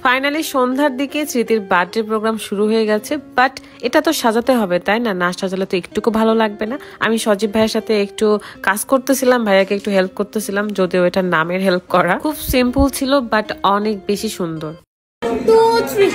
Finally সন্ধ্যার দিকে স্মৃতির বার্থডে প্রোগ্রাম শুরু হয়ে গেছে, বাট এটা তো সাজাতে হবে তাই না, না সাজালে তো একটুকু ভালো লাগবে না। আমি সজীব ভাইয়ের সাথে একটু কাজ করতেছিলাম, ভাইয়াকে একটু হেল্প করতেছিলাম, যদিও এটা নামের হেল্প করা। খুব সিম্পল ছিল বাট অনেক বেশি সুন্দর। 2, 3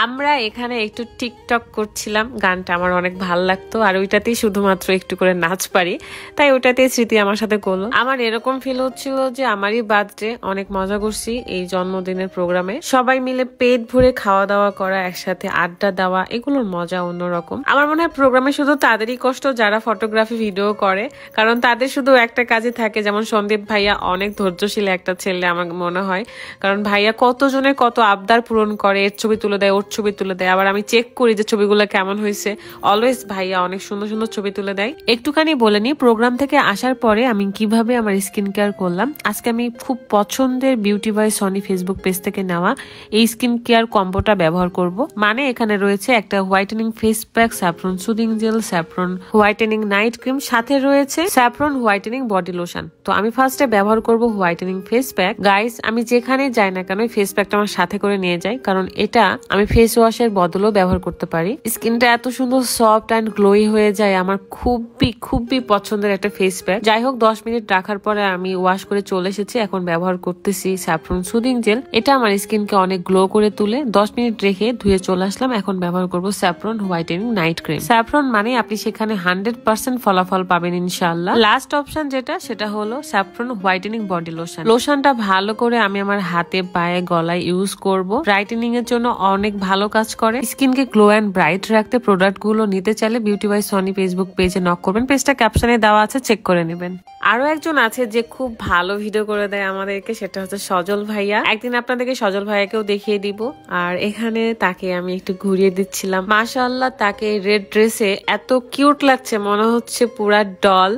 আমরা এখানে একটু টিকটক করছিলাম, গানটা আমার অনেক ভাল লাগতো আর ওইটাতেই শুধুমাত্র একটু করে নাচ পারি, তাই ওইটাতেই স্মৃতি আমার সাথে করলো। আমার এরকম ফিল হচ্ছিল যে আমারই বার্থডে, অনেক মজা করছি এই জন্মদিনের প্রোগ্রামে। সবাই মিলে পেট ভরে খাওয়া দাওয়া করা, একসাথে আড্ডা দেওয়া, এগুলোর মজা অন্যরকম। আমার মনে হয় প্রোগ্রামে শুধু তাদেরই কষ্ট যারা ফটোগ্রাফি ভিডিও করে, কারণ তাদের শুধু একটা কাজে থাকে। যেমন সন্দীপ ভাইয়া অনেক ধৈর্যশীল একটা ছেলে আমার মনে হয়, কারণ ভাইয়া কতজনের কত আবদার পূরণ করে, এর ছবি তুলে দেয়, ওর ছবি তুলে দেয়, আবার আমি চেক করি যে ছবিগুলো কেমন হয়েছে। অলওয়েজ ভাইয়া অনেক সুন্দর সুন্দর ছবি তুলে দেয়। একটুখানি বলে নি প্রোগ্রাম থেকে আসার পরে আমি কিভাবে আমার স্কিন কেয়ার করলাম। আজকে আমি খুব পছন্দের beauty by Soni Facebook page থেকে নেওয়া এই স্কিন কেয়ার কম্বোটা ব্যবহার করব। মানে এখানে রয়েছে একটা whitening face pack, saffron soothing jail, saffron whitening night cream, সাথে রয়েছে স্যাফরন হোয়াইটেনিং বডি লোশন। তো আমি ফার্স্টে ব্যবহার করব হোয়াইটেনিং ফেস প্যাক। গাইস, আমি যেখানে যাই না কেন ফেস প্যাকটা আমার সাথে করে নিয়ে যাই, কারণ এটা আমি ফেস ওয়াশের বদলেও ব্যবহার করতে পারি। স্কিনটা এত সুন্দর সফট অ্যান্ড গ্লোই হয়ে যায়, আমার খুবই পছন্দের একটা ফেস প্যাক। যাই হোক, 10 মিনিট রাখার পরে আমি ওয়াশ করে চলে এসেছি, এখন ব্যবহার করতেছি স্যাফরন সুদিং জেল। এটা আমার স্কিনকে অনেক গ্লো করে তুলে। 10 মিনিট রেখে ধুয়ে চলে আসলাম, এখন ব্যবহার করব saffron whitening night cream. Saffron মানে আপনি সেখানে 100% ফলাফল পাবেন ইনশাআল্লাহ। লাস্ট অপশন যেটা, সেটা হলো স্যাফরন হোয়াইটেনিং বডি লোশন। লোশনটা ভালো করে আমি আমার হাতে, পায়ে, গলায় ইউজ করব। ব্রাইটেনিং এর জন্য অনেক ভালো কাজ করে। স্কিনকে গ্লো অ্যান্ড ব্রাইট রাখতে প্রোডাক্ট গুলো নিতে চাইলে বিউটি বাই সনি ফেসবুক পেজে নক করবেন, পেজটা ক্যাপশনে দেওয়া আছে, চেক করে নেবেন। আরো একজন আছে যে খুব ভালো ভিডিও করে দেয় আমাদেরকে, সেটা হচ্ছে সজল ভাইয়া। একদিন আপনাদেরকে সজল ভাইয়াকেও দেখিয়ে দিব। আর এখানে তাকে আমি একটু ঘুরিয়ে দিচ্ছিলাম। মাশাআল্লাহ, তাকে রেড ড্রেসে এত কিউট লাগছে, মনে হচ্ছে পুরা ডল।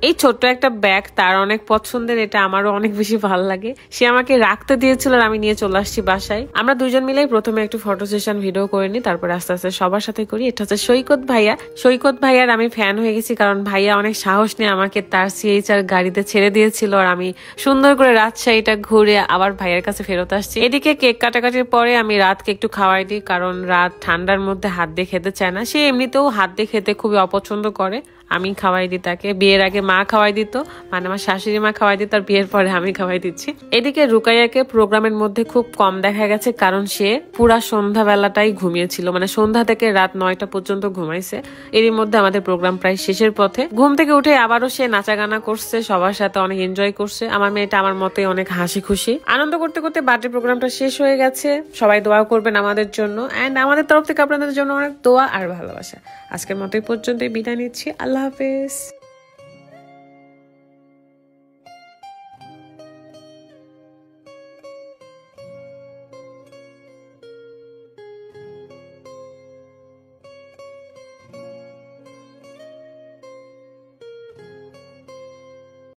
এই ছোট্ট একটা ব্যাগ তার অনেক পছন্দের, এটা আমারও অনেক বেশি ভালো লাগে। সে আমাকে রাখতে দিয়েছিল আর আমি নিয়ে চলে আসছি বাসায়। আমরা দুজন মিলেই প্রথমে একটু ফটো সেশন ভিডিও করে নিই, তারপর আস্তে আস্তে সবার সাথে করি। এটা হচ্ছে সৈকত ভাইয়া। সৈকত ভাইয়ার আমি ফ্যান হয়ে গেছি, কারণ ভাইয়া অনেক সাহস নিয়ে আমাকে তার CHR গাড়িতে ছেড়ে দিয়েছিল আর আমি সুন্দর করে রাজশাহীটা ঘুরে আবার ভাইয়ার কাছে ফেরত আসছি। এদিকে কেক কাটাকাটির পরে আমি রাতকে একটু খাওয়াই দিই, কারণ রাত ঠান্ডার মধ্যে হাত দিয়ে খেতে চায় না। সে এমনিতেও হাত দিয়ে খেতে খুবই অপছন্দ করে। আমি খাওয়াই দিই তাকে। বিয়ের আগে মা খাওয়াই দিত, মানে আমার শাশুড়ি মা খাওয়াই দিত, আর বিয়ের পরে আমি খাওয়াই দিচ্ছি। এদিকে রুকাইয়াকে প্রোগ্রামের মধ্যে খুব কম দেখা গেছে, কারণ সে পুরা সন্ধ্যাবেলাটাই ঘুমিয়েছিল, মানে সন্ধ্যা থেকে রাত 9টা পর্যন্ত ঘুমাইছে। এরই মধ্যে আমাদের প্রোগ্রাম প্রায় শেষের পথে। ঘুম থেকে উঠে আবারও সে নাচা গানা করছে, সবার সাথে অনেক এনজয় করছে। আমার মেয়েটা আমার মতে অনেক হাসি খুশি। আনন্দ করতে করতে বার্থডে প্রোগ্রামটা শেষ হয়ে গেছে। সবাই দোয়া করবেন আমাদের জন্য, এন্ড আমাদের তরফ থেকে আপনাদের জন্য অনেক দোয়া আর ভালোবাসা। আজকের মতো এই পর্যন্তই বিদায় নিচ্ছি। আল্লাহ হাফেজ।